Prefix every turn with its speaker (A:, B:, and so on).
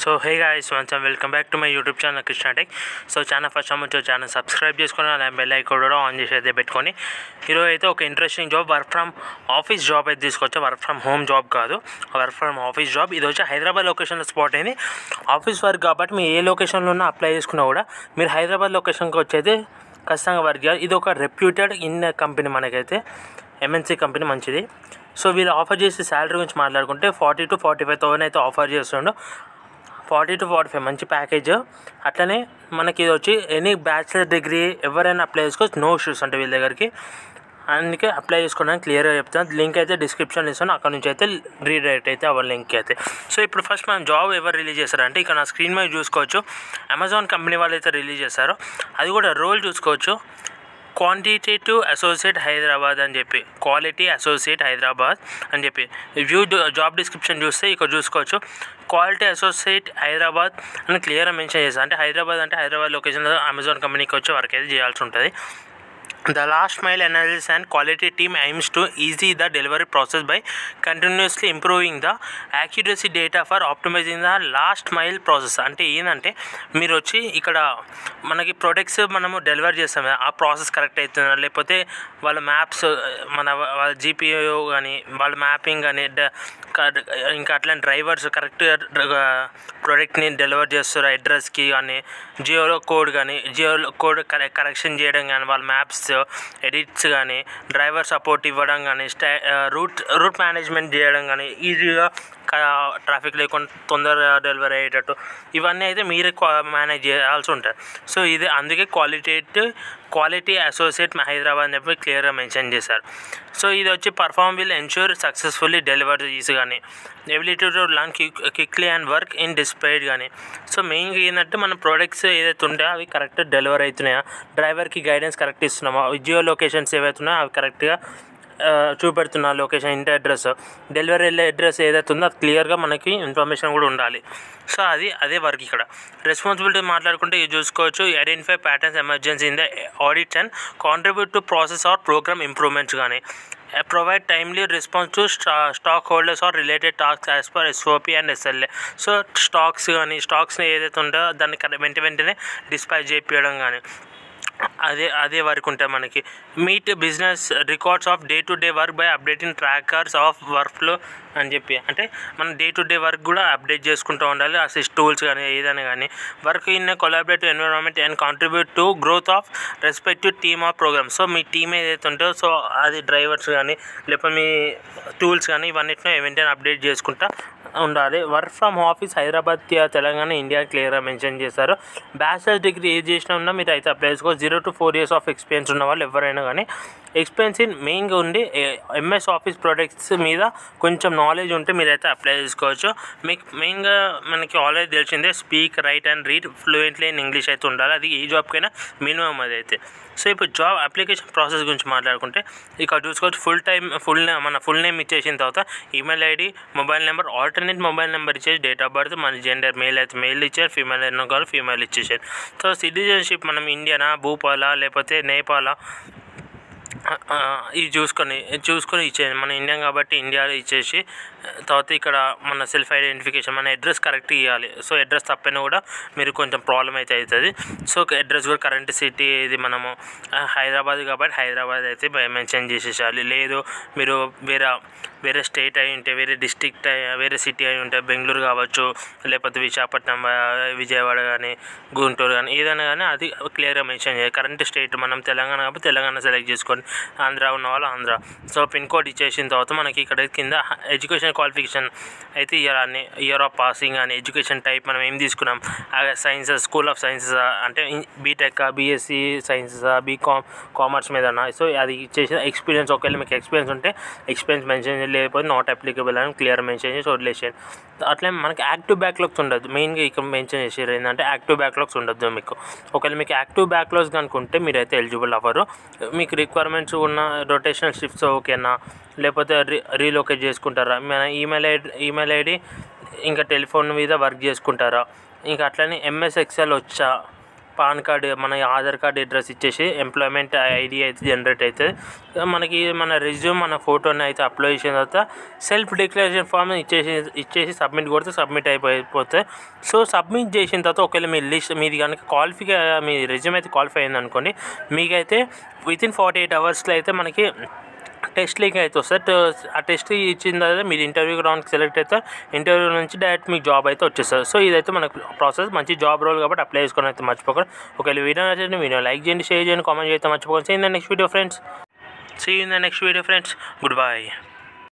A: So hey guys, once welcome back to my YouTube channel Krishna tech. So channel first time వచ్చి channel subscribe చేసుకొని అలా bell icon కూడా on చేసి అయితే పెట్టుకొని ఈరోజు అయితే ఒక interesting job, work from office job అయితే తీసుకొచ్చా. వర్క్ ఫ్రమ్ హోమ్ జాబ్ కాదు, వర్క్ ఫ్రమ్ ఆఫీస్ జాబ్. ఇది వచ్చి హైదరాబాద్ లొకేషన్లో స్పాట్ అయింది. ఆఫీస్ వర్క్ కాబట్టి మీరు ఏ లొకేషన్లో ఉన్నా అప్లై చేసుకున్నా కూడా మీరు హైదరాబాద్ లొకేషన్కి వచ్చి అయితే ఖచ్చితంగా వర్క్ చేయాలి. ఇది ఒక రెప్యూటెడ్ కంపెనీ, మనకైతే ఎంఎన్సీ కంపెనీ మంచిది. సో వీళ్ళు ఆఫర్ చేసే శాలరీ గురించి మాట్లాడుకుంటే 40,000 to 45,000 అయితే ఆఫర్ చేస్తుండో. 40 to 45 మంచి ప్యాకేజ్. అట్లనే మనకి ఇది వచ్చి ఎనీ బ్యాచిలర్ డిగ్రీ ఎవరైనా అప్లై చేసుకోవచ్చు, నో ఇష్యూస్ అంటే వీళ్ళ దగ్గరికి. అందుకే అప్లై చేసుకోవడానికి క్లియర్గా చెప్తాను. లింక్ అయితే డిస్క్రిప్షన్లో ఇస్తాను, అక్కడ నుంచి అయితే రీడైరెక్ట్ అయితే అవ్వాలి లింక్ అయితే. సో ఇప్పుడు ఫస్ట్ మనం జాబ్ ఎవరు రిలీజ్ చేస్తారంటే ఇక్కడ నా స్క్రీన్ మీద చూసుకోవచ్చు, అమెజాన్ కంపెనీ వాళ్ళు అయితే రిలీజ్ చేస్తారు. అది కూడా రోల్ చూసుకోవచ్చు, క్వాంటిటేటివ్ అసోసియేట్ హైదరాబాద్ అని చెప్పి, క్వాలిటీ అసోసియేట్ హైదరాబాద్ అని చెప్పి వ్యూ జాబ్ డిస్క్రిప్షన్ చూస్తే ఇక్కడ చూసుకోవచ్చు. క్వాలిటీ అసోసియేట్ హైదరాబాద్ అని క్లియర్గా మెన్షన్ చేస్తారు. అంటే హైదరాబాద్ లొకేషన్లో అమెజాన్ కంపెనీకి వచ్చి వర్క్ అయితే చేయాల్సి ఉంటుంది. The last mile analysis and quality team aims to ease the delivery process by continuously improving the accuracy data for optimizing the last mile process. అంటే ఏంటంటే మీరు వచ్చి ఇక్కడ మనకి ప్రొడక్ట్స్ మనము డెలివర్ చేస్తాం, ఆ ప్రాసెస్ కరెక్ట్ అవుతుందా, లేకపోతే వాళ్ళ మ్యాప్స్ వాళ్ళ జీపీఓ కానీ వాళ్ళ మ్యాపింగ్ కానీ ఇంకా అట్లా డ్రైవర్స్ కరెక్ట్గా ప్రోడక్ట్ని డెలివర్ చేస్తారు అడ్రస్కి కానీ, జియో కోడ్ కరెక్షన్ చేయడం కానీ, వాళ్ళ మ్యాప్స్ ఎడిట్స్ కానీ, డ్రైవర్ సపోర్ట్ ఇవ్వడం కానీ, రూట్ మేనేజ్మెంట్ చేయడం కానీ, ఈజీగా ట్రాఫిక్ లేకుండా తొందరగా డెలివరీ అయ్యేటట్టు ఇవన్నీ అయితే మీరే మేనేజ్ చేయాల్సి ఉంటుంది. సో ఇది అందుకే క్వాలిటీ అసోసియేట్ హైదరాబాద్ అని చెప్పి క్లియర్గా మెన్షన్ చేశారు. సో ఇది వచ్చి perform will ensure successfully deliveries కానీ, ability to learn quickly and work in displayed కానీ. సో మెయిన్గా ఏంటంటే మన ప్రోడక్ట్స్ ఏదైతే ఉంటాయో అవి కరెక్ట్ డెలివరీ అవుతున్నాయా, డ్రైవర్కి గైడెన్స్ కరెక్ట్ ఇస్తున్నామా, జియో లొకేషన్స్ ఏవైతున్నాయో అవి కరెక్ట్గా చూపెడుతున్నా, లొకేషన్ ఇంటి అడ్రస్, డెలివరీ వెళ్ళే అడ్రస్ ఏదైతే ఉందో అది క్లియర్గా మనకి ఇన్ఫర్మేషన్ కూడా ఉండాలి. సో అదే వర్క్. ఇక్కడ రెస్పాన్సిబిలిటీ మాట్లాడుకుంటే ఇది చూసుకోవచ్చు, identify patterns emergency in the audits and contribute to process or program improvements కానీ, provide timely response to stockholders or related tasks as per SOP and SLA. So స్టాక్స్ని ఏదైతే ఉంటుందో దాన్ని వెంటనే డిస్పాచ్ చేయించడం కానీ అదే వర్క్ ఉంటుంది మనకి. Meet business records of day to day work by updating trackers of work flow అని చెప్పి, అంటే మనం డే టు డే వర్క్ కూడా అప్డేట్ చేసుకుంటూ ఉండాలి, అసిస్ట్ టూల్స్ కానీ ఏదైనా కానీ. Work in collaborative environment and contribute to growth of respective team of programs. So మీ టీమ్ ఏదైతే ఉంటుందో సో అది డ్రైవర్స్ కానీ లేకపోతే మీ టూల్స్ కానీ ఇవన్నిటిని వెంటనే అప్డేట్ చేసుకుంటూ ఉండాలి. Work from office Hyderabad, Telangana, India క్లియర్గా మెన్షన్ చేశారు. బ్యాచిలర్ డిగ్రీ ఏది చేసినా ఉన్నా మీరు అయితే అప్లై చేసుకోవచ్చు. 0 to 4 years ఆఫ్ ఎక్స్పీరియన్స్ ఉన్న వాళ్ళు ఎవరైనా కానీ, ఎక్స్పీరియన్స్ ఇన్ మెయిన్గా ఉండి ఎంఎస్ ఆఫీస్ ప్రొడక్ట్స్ మీద కొంచెం నాలెడ్జ్ ఉంటే మీరైతే అప్లై చేసుకోవచ్చు. మీకు మెయిన్గా మనకి ఆల్రెడీ తెలిసిందే speak, right and read fluently in English అయితే ఉండాలి. అది ఈ జాబ్కైనా మినిమం అదైతే. సో ఇప్పుడు జాబ్ అప్లికేషన్ ప్రాసెస్ గురించి మాట్లాడుకుంటే ఇక్కడ చూసుకోవచ్చు, ఫుల్ నేమ్ ఇచ్చేసిన తర్వాత email ID, mobile number, alternate mobile number ఇచ్చేసి, డేట్ ఆఫ్ బర్త్, మన జెండర్ మేల్ అయితే మెయిల్ ఇచ్చారు, ఫీమేల్ అయినా కావాలి ఫీమేల్ ఇచ్చేసారు. సో సిటిజన్షిప్ మనం ఇండియానా, భూపాలా లేకపోతే నేపాలా ఇది చూసుకొని ఇచ్చేయండి. మన ఇండియన్ కాబట్టి ఇండియాలో ఇచ్చేసి తర్వాత ఇక్కడ మన సెల్ఫ్ ఐడెంటిఫికేషన్, మన అడ్రస్ కరెక్ట్ ఇవ్వాలి. సో అడ్రస్ తప్పైనా కూడా మీరు కొంచెం ప్రాబ్లం అయితే అవుతుంది. సో అడ్రస్ కూడా కరెంట్ సిటీ ఇది మనము హైదరాబాద్ కాబట్టి హైదరాబాద్ అయితే మెన్షన్ చేసేసాలి. లేదు మీరు వేరే స్టేట్ అయి ఉంటే, వేరే డిస్ట్రిక్ట్ వేరే సిటీ అయి ఉంటే, బెంగళూరు కావచ్చు లేకపోతే విశాఖపట్నం, విజయవాడ కానీ, గుంటూరు కానీ ఏదైనా కానీ అది క్లియర్గా మెన్షన్ చేయాలి. కరెంట్ స్టేట్ మనం తెలంగాణ కాబట్టి తెలంగాణ సెలెక్ట్ చేసుకొని, ఆంధ్ర ఉన్న వాళ్ళు ఆంధ్ర. సో పిన్ కోడ్ ఇచ్చేసిన తర్వాత మనకి ఇక్కడ కింద ఎడ్యుకేషన్ క్వాలిఫికేషన్ అయితే ఇయర్ ఆఫ్ పాసింగ్ అని, ఎడ్యుకేషన్ టైప్ మనం ఏం తీసుకున్నాం, సైన్సెస్, స్కూల్ ఆఫ్ సైన్సెస్ అంటే బీటెక్, బీఎస్సీ సైన్సెస్, కామర్స్ మీదనా. సో అది ఇచ్చేసి ఎక్స్పీరియన్స్, ఒకవేళ మీకు ఎక్స్పీరియన్స్ ఉంటే ఎక్స్పీరియన్స్ మెన్షన్, లేకపోతే నాట్ అప్లికబుల్ అని క్లియర్ మెన్షన్ చేసి వదిలేసేయండి. అట్లే మనకి యాక్టివ్ బ్యాక్లాగ్స్ ఉండదు. మెయిన్గా ఇక్కడ మెన్షన్ చేసేది ఏంటంటే యాక్టివ్ బ్యాక్లాగ్స్ ఉండొద్దు మీకు. ఒకవేళ మీకు యాక్టివ్ బ్యాక్లాగ్స్ కనుకుంటే మీరైతే ఎలిజిబుల్ అవ్వరు. మీకు రిక్వైర్మెంట్స్ ఉన్న రొటేషనల్ షిఫ్ట్స్ ఓకేనా, లేకపోతే రీలొకేట్ చేసుకుంటారా, మన ఈమెయిల్ ఐడి ఇంకా టెలిఫోన్ మీద వర్క్ చేసుకుంటారా, ఇంకా అట్లనే ఎంఎస్ ఎక్సెల్ వచ్చా, పాన్ కార్డు, మన ఆధార్ కార్డు అడ్రస్ ఇచ్చేసి ఎంప్లాయ్మెంట్ ఐడి అయితే జనరేట్ అవుతుంది. మనకి మన రెజ్యూమ్, మన ఫోటోని అయితే అప్లోడ్ చేసిన తర్వాత సెల్ఫ్ డిక్లరేషన్ ఫామ్ ఇచ్చేసి సబ్మిట్ కొడితే సబ్మిట్ అయిపోతుంది. సో సబ్మిట్ చేసిన తర్వాత ఒకవేళ మీ లిస్ట్ మీది కనుక మీ రెజ్యూమ్ అయితే క్వాలిఫై అయింది అనుకోండి, మీకైతే వితిన్ 48 అవర్స్లో అయితే మనకి టెస్ట్ లింక్ అయితే వస్తుంది. ఆ టెస్ట్ ఇచ్చిన తర్వాత మీరు ఇంటర్వ్యూకి రావడానికి సెలెక్ట్ అవుతారు. ఇంటర్వ్యూ నుంచి డైరెక్ట్ మీకు జాబ్ అయితే వచ్చేస్తారు. సో ఇదైతే మనకు ప్రాసెస్. మంచి జాబ్ రోల్ కాబట్టి అప్లై చేసుకొని అయితే మర్చిపోకండి. ఒకవేళ వీడియో నచ్చింది, వీడియో లైక్ చేయండి, షేర్ చేయండి, కామెంట్ చేస్తే మర్చిపోకండి. See in the next video friends. Goodbye.